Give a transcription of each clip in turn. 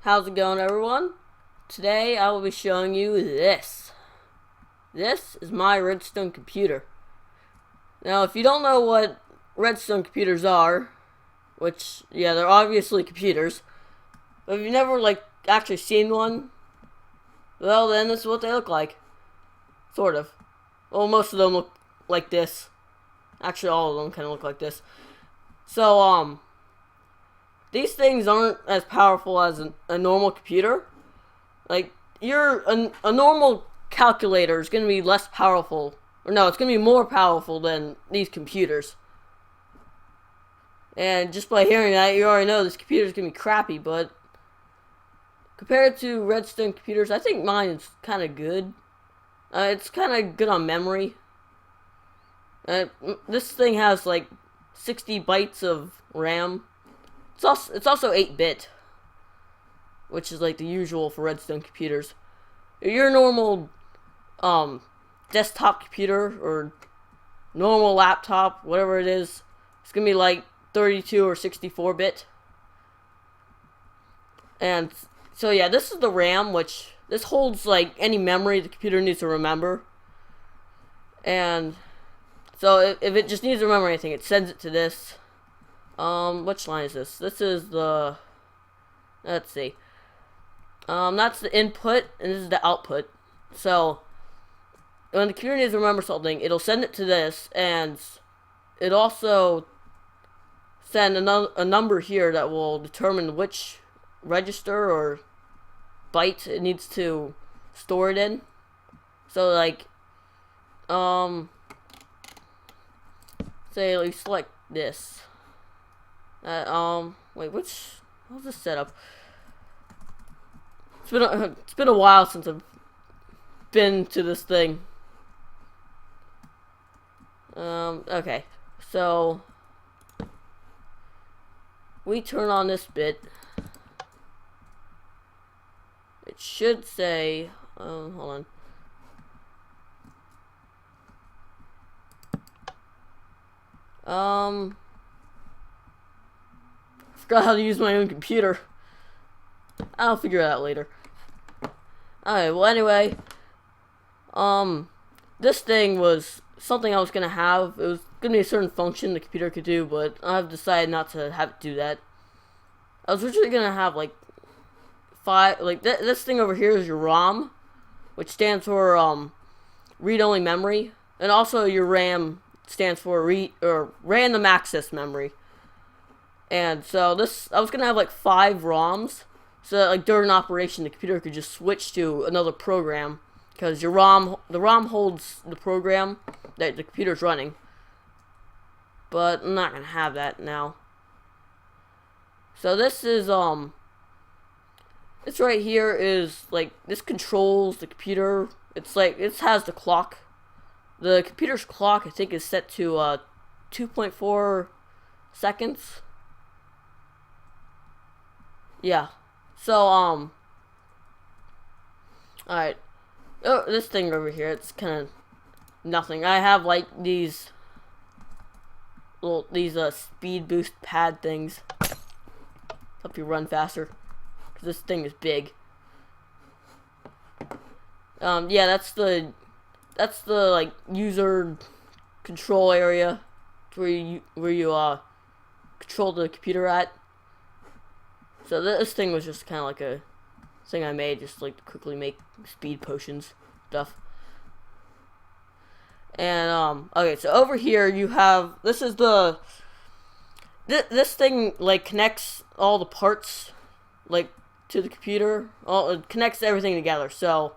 How's it going, everyone? Today I will be showing you this. This is my Redstone computer. Now, if you don't know what Redstone computers are, which, yeah, they're obviously computers, but if you've never, actually seen one, well, then this is what they look like. Sort of. Well, most of them look like this. Actually, all of them kind of look like this. So, these things aren't as powerful as a normal computer. Like, a normal calculator is going to be less powerful. Or no, it's going to be more powerful than these computers. And just by hearing that, you already know this computer is going to be crappy, but compared to Redstone computers, I think mine is kind of good. It's kind of good on memory. This thing has like 60 bytes of RAM. It's also 8-bit, which is like the usual for Redstone computers. Your normal desktop computer or normal laptop, whatever it is, it's gonna be like 32 or 64-bit. And so yeah, this is the RAM, which this holds like any memory the computer needs to remember. And so if it just needs to remember anything, it sends it to this. Which line is this? This is the, let's see. That's the input, and this is the output. So, when the computer needs to remember something, it'll send it to this, and it also send a number here that will determine which register or byte it needs to store it in. So, like, say, select this. Wait, how's this set up? It's been a while since I've been to this thing. Okay, so we turn on this bit. It should say, hold on. Forgot how to use my own computer. I'll figure it out later. Alright, well anyway, this thing was something I was gonna have. It was gonna be a certain function the computer could do, but I've decided not to have it do that. I was originally gonna have this thing over here is your ROM, which stands for read-only memory, and also your RAM stands for random access memory. And so I was gonna have like 5 ROMs, so that like during operation the computer could just switch to another program, because the ROM holds the program that the computer's running. But I'm not gonna have that now. So this is this right here is like, this controls the computer. It's like, it has the clock. The computer's clock I think is set to 2.4 seconds. Yeah. So, alright. Oh, this thing over here, it's kind of nothing. I have, like, these speed boost pad things. Help you run faster. Because this thing is big. Yeah, that's the, like, user control area. Where you control the computer at. So this thing was just kind of like a thing I made just like to quickly make speed potions stuff. And okay, so over here you have, this is the this thing like connects all the parts like to the computer. It connects everything together. So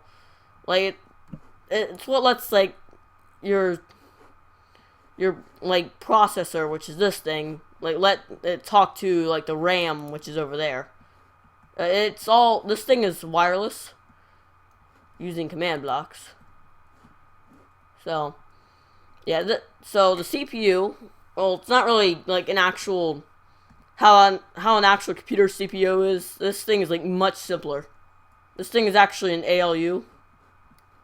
like it's what lets like your like processor, which is this thing, like let it talk to like the RAM, which is over there. This thing is wireless using command blocks. So yeah, so the CPU, well, it's not really like an actual how an actual computer CPU is. This thing is like much simpler. This thing is actually an ALU,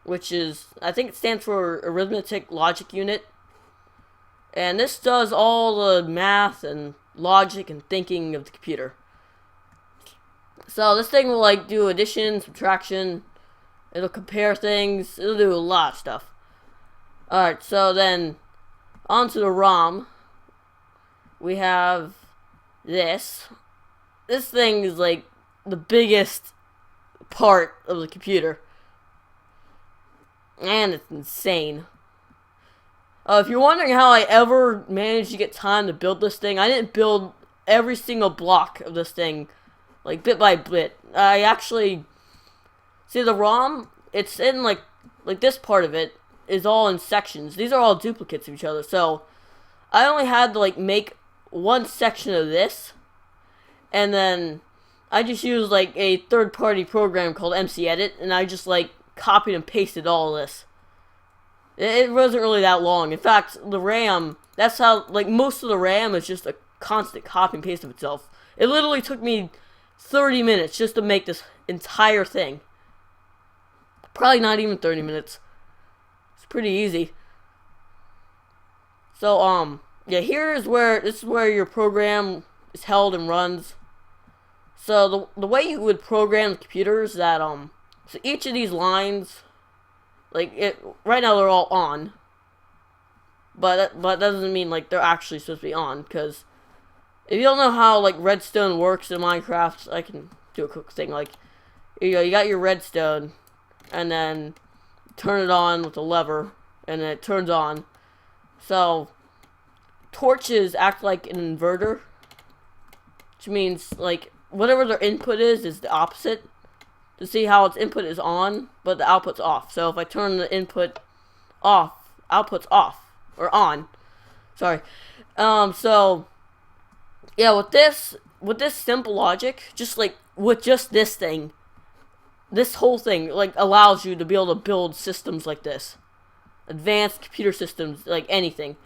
which is, I think it stands for arithmetic logic unit. And this does all the math and logic and thinking of the computer. So this thing will like do addition, subtraction. It'll compare things. It'll do a lot of stuff. Alright, so then onto the ROM. We have this. This thing is like the biggest part of the computer. And it's insane. If you're wondering how I ever managed to get time to build this thing, I didn't build every single block of this thing, like, bit by bit. I actually... See, the ROM, it's in, like this part of it is all in sections. These are all duplicates of each other, so I only had to, like, make one section of this, and then I just used, like, a third-party program called MC Edit, and I just, like, copied and pasted all of this. It wasn't really that long. In fact, the RAM, that's how, like, most of the RAM is just a constant copy and paste of itself. It literally took me 30 minutes just to make this entire thing. Probably not even 30 minutes. It's pretty easy. So, yeah, this is where your program is held and runs. So, the way you would program the computer is that, so each of these lines, like, right now they're all on. But that doesn't mean, like, they're actually supposed to be on, because if you don't know how, like, redstone works in Minecraft, I can do a quick thing. Like, you got your redstone, and then turn it on with a lever, and then it turns on. So, torches act like an inverter, which means, like, whatever their input is the opposite. To see how its input is on, but the output's off. So if I turn the input off, output's off. Or on. Sorry. So, yeah, with this simple logic, just like, with just this thing, this whole thing, like, allows you to be able to build systems like this. Advanced computer systems, like anything.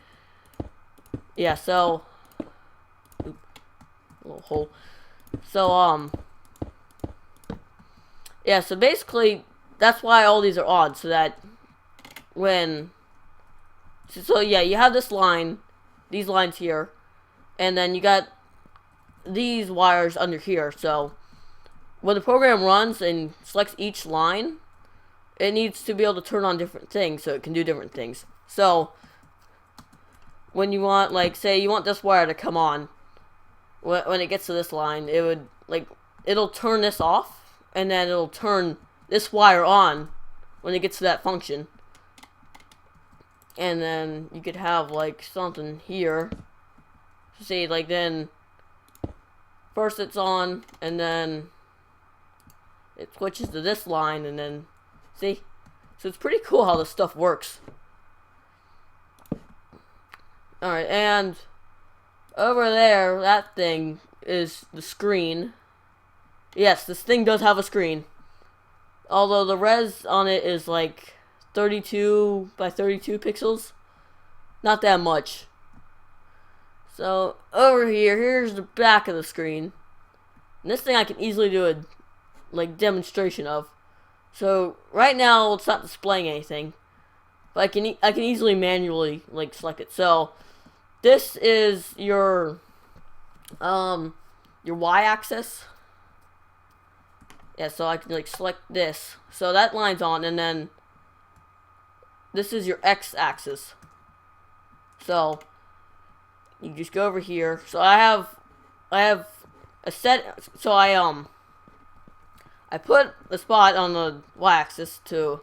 Yeah, so, a little hole. So, yeah, so basically, that's why all these are odd, so that when... So, yeah, you have this line, these lines here, and then you got these wires under here, so when the program runs and selects each line, it needs to be able to turn on different things, so it can do different things. So, when you want, like, say you want this wire to come on, when it gets to this line, it would, like, it'll turn this off, and then it'll turn this wire on when it gets to that function. And then you could have, like, something here. See, like, then first it's on, and then it switches to this line, and then, see? So it's pretty cool how this stuff works. Alright, and over there, that thing is the screen. Yes, this thing does have a screen. Although the res on it is like 32 by 32 pixels. Not that much. So, over here, here's the back of the screen. And this thing I can easily do a, like, demonstration of. So, right now, it's not displaying anything. But I can easily manually, like, select it. So, this is your y-axis. Yeah, so I can, like, select this. So that line's on, and then this is your x-axis. So you just go over here. So I have a set. So I put the spot on the y-axis to,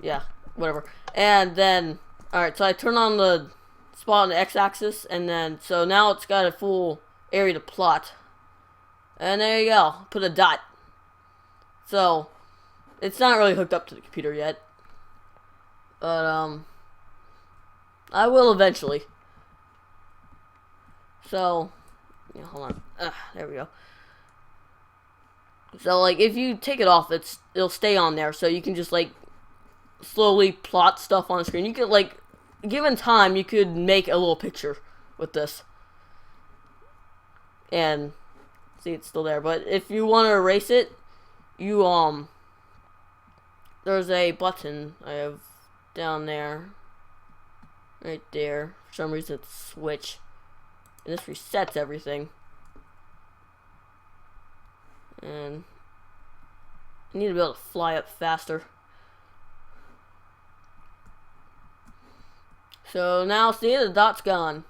yeah, whatever. And then, alright, so I turn on the spot on the x-axis, and then, so now it's got a full area to plot. And there you go. Put a dot. So, it's not really hooked up to the computer yet. But, I will eventually. So, yeah, hold on. There we go. So, like, if you take it off, it'll stay on there. So you can just, like, slowly plot stuff on the screen. You could, like, given time, you could make a little picture with this. And see, it's still there. But if you want to erase it, you, there's a button I have down there. Right there. For some reason, it's switch. And this resets everything. And I need to be able to fly up faster. So now, see, the dot's gone.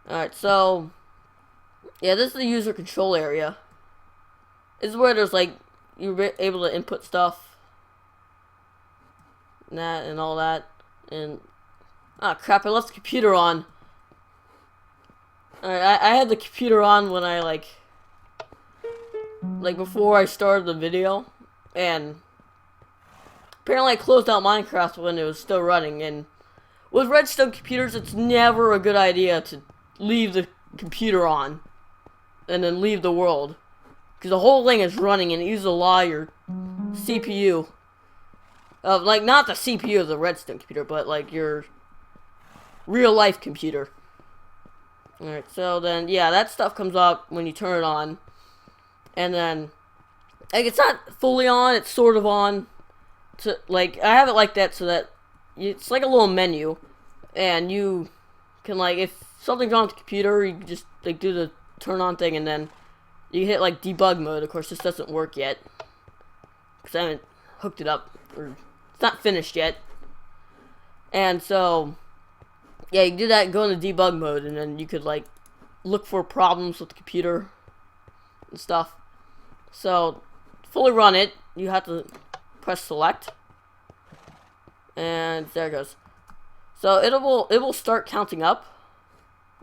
Alright, so yeah, this is the user control area. This is where there's like, you're able to input stuff. And that and all that. And, ah, crap, I left the computer on. Alright, I had the computer on when I, like, before I started the video. And apparently I closed out Minecraft when it was still running. And with Redstone computers, it's never a good idea to leave the computer on and then leave the world, because the whole thing is running and it uses a lot of your CPU. Like, not the CPU of the Redstone computer, but like your real life computer. Alright, so then, yeah, that stuff comes up when you turn it on. And then, like, it's not fully on, it's sort of on. To, like, I have it like that so that it's like a little menu. And you can, like, if something's on the computer, you can just, like, do the turn on thing, and then you hit, like, debug mode. Of course, this doesn't work yet, because I haven't hooked it up, or it's not finished yet. And so, yeah, you can do that and go into debug mode, and then you could, like, look for problems with the computer and stuff. So, to fully run it, you have to press select, and there it goes. So it will start counting up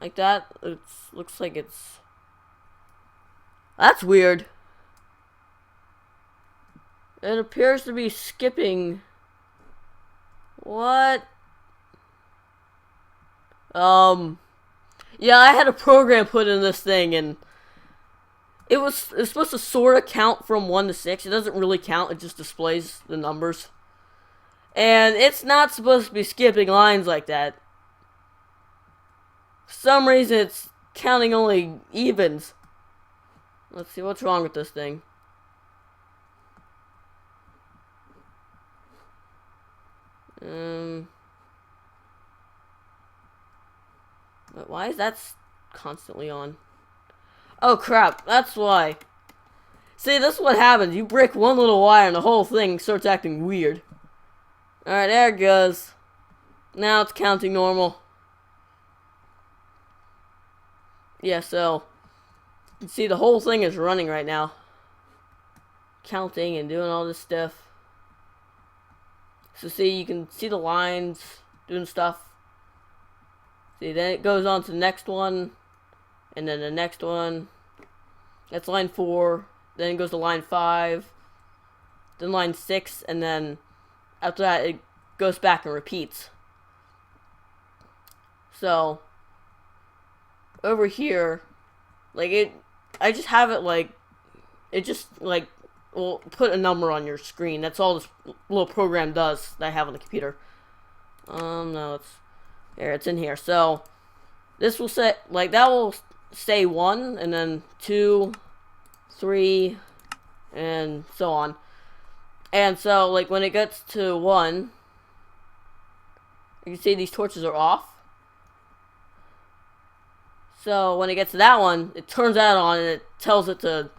like that. It looks like it's, that's weird. It appears to be skipping. What? Yeah, I had a program put in this thing, and it's supposed to sort of count from 1 to 6. It doesn't really count, it just displays the numbers. And it's not supposed to be skipping lines like that. For some reason, it's counting only evens. Let's see, what's wrong with this thing? But why is that constantly on? Oh crap, that's why. See, this is what happens. You break one little wire and the whole thing starts acting weird. Alright, there it goes. Now it's counting normal. Yeah, so you can see the whole thing is running right now. Counting and doing all this stuff. So see, you can see the lines doing stuff. See, then it goes on to the next one. And then the next one. That's line 4. Then it goes to line 5. Then line 6. And then after that, it goes back and repeats. So, over here, like I just have it like, it just like, will put a number on your screen. That's all this little program does that I have on the computer. No, it's in here. So, this will set, like, that will say 1, and then 2, 3, and so on. And so, like, when it gets to 1, you can see these torches are off. So, when it gets to that one, it turns that on and it tells it to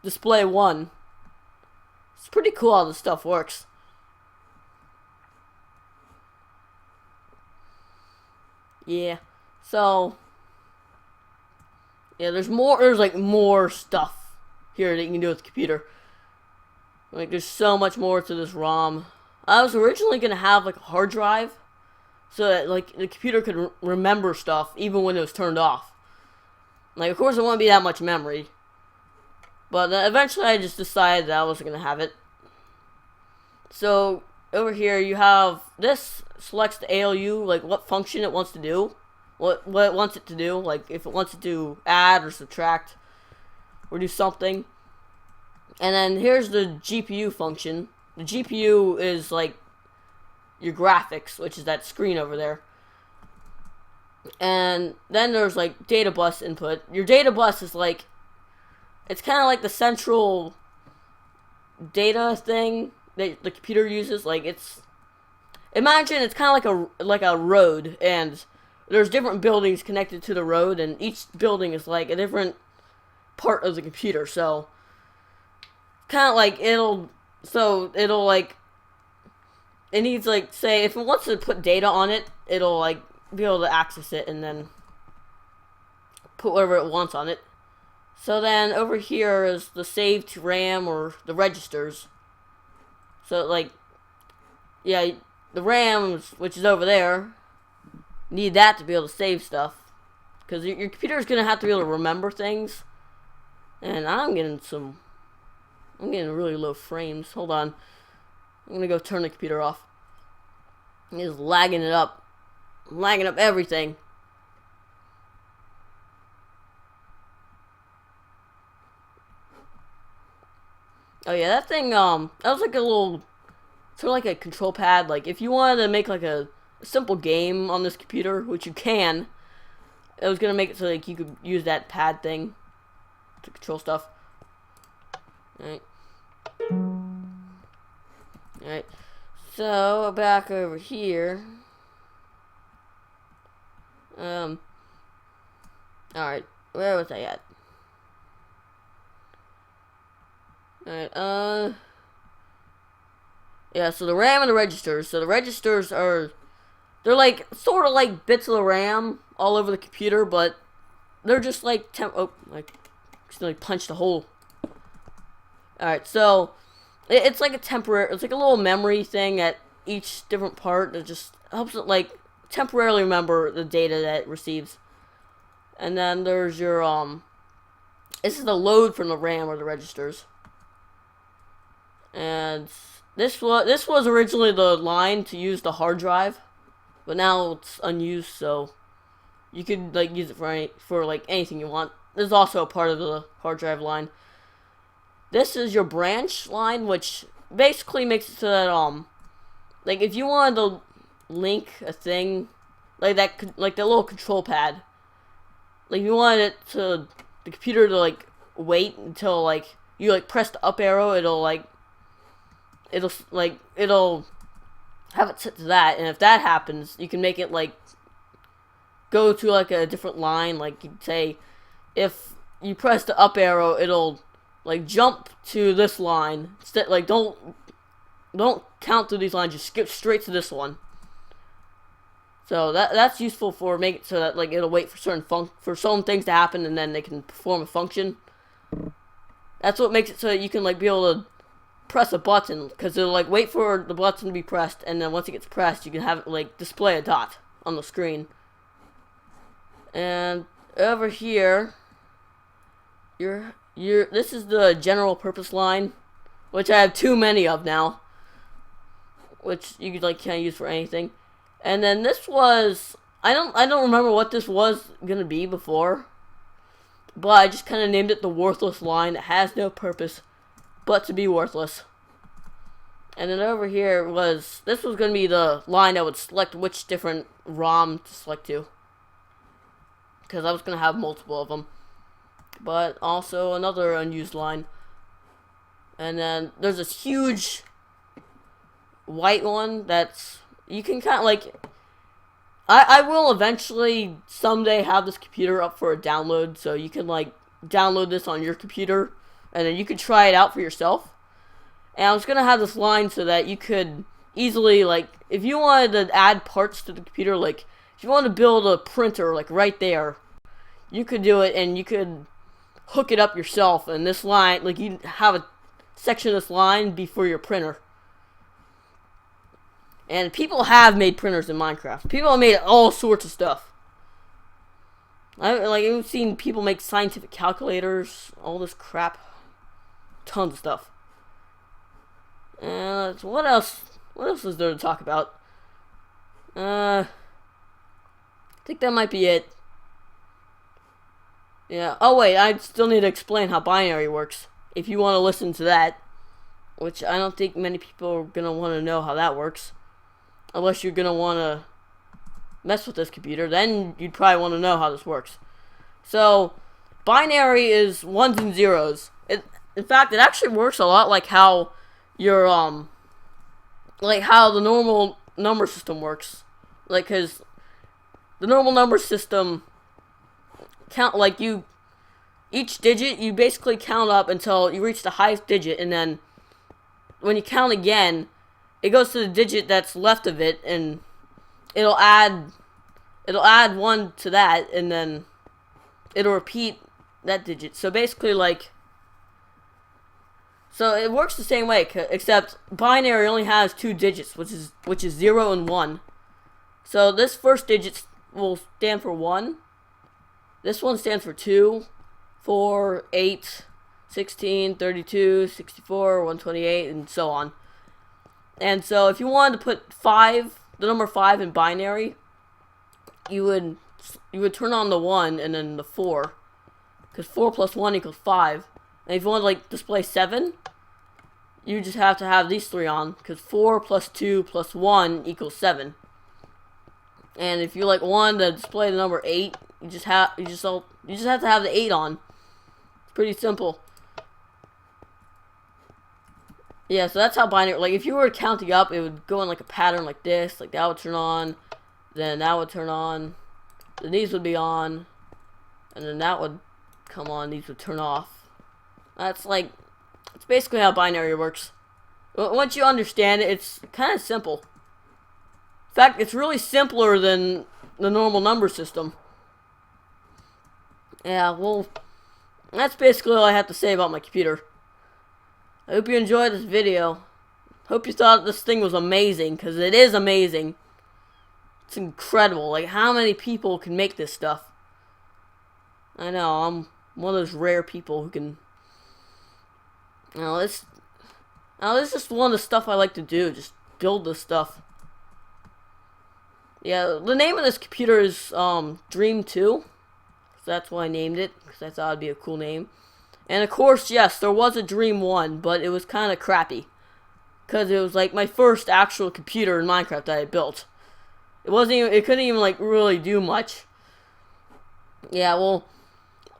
display 1. It's pretty cool how this stuff works. Yeah. So, yeah, there's like more stuff here that you can do with the computer. Like, there's so much more to this ROM. I was originally going to have, like, a hard drive, so that, like, the computer could remember stuff, even when it was turned off. Like, of course, it wouldn't be that much memory. But eventually, I just decided that I wasn't going to have it. So, over here, you have, this selects the ALU, like, what function it wants to do. What it wants it to do. Like, if it wants it to add or subtract, or do something. And then here's the GPU function. The GPU is like your graphics, which is that screen over there. And then there's like data bus input. Your data bus is like, it's kind of like the central data thing that the computer uses. Like, it's, imagine it's kind of like a road, and there's different buildings connected to the road, and each building is like a different part of the computer. So kind of like it'll like, it needs, like, say if it wants to put data on it, it'll like be able to access it and then put whatever it wants on it. So then over here is the save to RAM or the registers. So like, yeah, the RAM, which is over there, need that to be able to save stuff, because your computer is gonna have to be able to remember things. And I'm getting really low frames. Hold on, I'm gonna go turn the computer off. It's lagging it up, lagging up everything. Oh yeah, that thing, that was like a little, sort of like a control pad. Like, if you wanted to make like a simple game on this computer, which you can, it was gonna make it so like you could use that pad thing to control stuff. Alright. Alright. So, back over here. Alright, where was I at? Alright, yeah, so the RAM and the registers. So the registers are, they're like, sort of like bits of the RAM all over the computer, but they're just like, like punched a hole. Alright, so it's like a temporary, it's like a little memory thing at each different part that just helps it like temporarily remember the data that it receives. And then there's your, this is the load from the RAM or the registers. And this was originally the line to use the hard drive, but now it's unused, so you could like use it for like anything you want. This is also a part of the hard drive line. This is your branch line, which basically makes it so that like if you wanted to link a thing like that, like the little control pad, like you wanted it to the computer to like wait until like you like press the up arrow, it'll have it set to that, and if that happens, you can make it like go to like a different line. Like you'd say, if you press the up arrow, it'll like jump to this line. Instead, like don't count through these lines, just skip straight to this one. So that's useful for making it so that like it'll wait for certain things to happen, and then they can perform a function. That's what makes it so that you can like be able to press a button, because it'll like wait for the button to be pressed, and then once it gets pressed, you can have it like display a dot on the screen. And over here, this is the general purpose line, which I have too many of now, which you could like kind of use for anything. And then this was, I don't remember what this was gonna be before, but I just kind of named it the worthless line. It has no purpose but to be worthless. And then over here this was going to be the line that would select which different ROM to select to, because I was going to have multiple of them. But also another unused line. And then there's this huge white one that's, you can kind of like, I will eventually someday have this computer up for a download, so you can like download this on your computer, and then you could try it out for yourself. And I was going to have this line so that you could easily, like, if you wanted to add parts to the computer, like, if you wanted to build a printer, like, right there, you could do it, and you could hook it up yourself, and this line, like, you'd have a section of this line be for your printer. And people have made printers in Minecraft. People have made all sorts of stuff. I've seen people make scientific calculators, all this crap. Tons of stuff. So what else is there to talk about? I think that might be it. Yeah. Oh wait, I still need to explain how binary works. If you want to listen to that, which I don't think many people are gonna want to know how that works, unless you're gonna want to mess with this computer, then you'd probably want to know how this works. So, binary is ones and zeros. In fact, it actually works a lot like how your like how the normal number system works. Like, cause the normal number system count, like, you each digit you basically count up until you reach the highest digit, and then when you count again, it goes to the digit that's left of it, and it'll add one to that, and then it'll repeat that digit. So basically, like, so it works the same way, except binary only has 2 digits, which is 0 and 1. So this first digit will stand for 1. This one stands for 2, 4, 8, 16, 32, 64, 128, and so on. And so if you wanted to put 5, the number 5 in binary, you would turn on the 1 and then the 4, because 4 plus 1 equals 5. And if you want to like display 7, you just have to have these 3 on, because 4 plus 2 plus 1 equals 7. And if you like want to display the number 8, you just have to have the 8 on. It's pretty simple. Yeah, so that's how binary, like, if you were counting up, it would go in like a pattern like this. Like, that would turn on, then that would turn on, then these would be on, and then that would come on, these would turn off. That's basically how binary works. Once you understand it, it's kind of simple. In fact, it's really simpler than the normal number system. Yeah, well, that's basically all I have to say about my computer. I hope you enjoyed this video. Hope you thought this thing was amazing, because it is amazing. It's incredible. Like, how many people can make this stuff? I know, I'm one of those rare people who can... this is just one of the stuff I like to do, just build this stuff. Yeah, the name of this computer is Dream 2. So that's why I named it, because I thought it'd be a cool name. And of course, yes, there was a Dream 1, but it was kind of crappy. Because it was like my first actual computer in Minecraft that I built. It couldn't even like really do much. Yeah, well,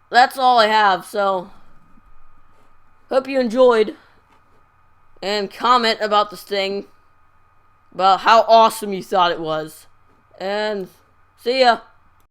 that's all I have, so hope you enjoyed. And comment about this thing, about how awesome you thought it was. And see ya.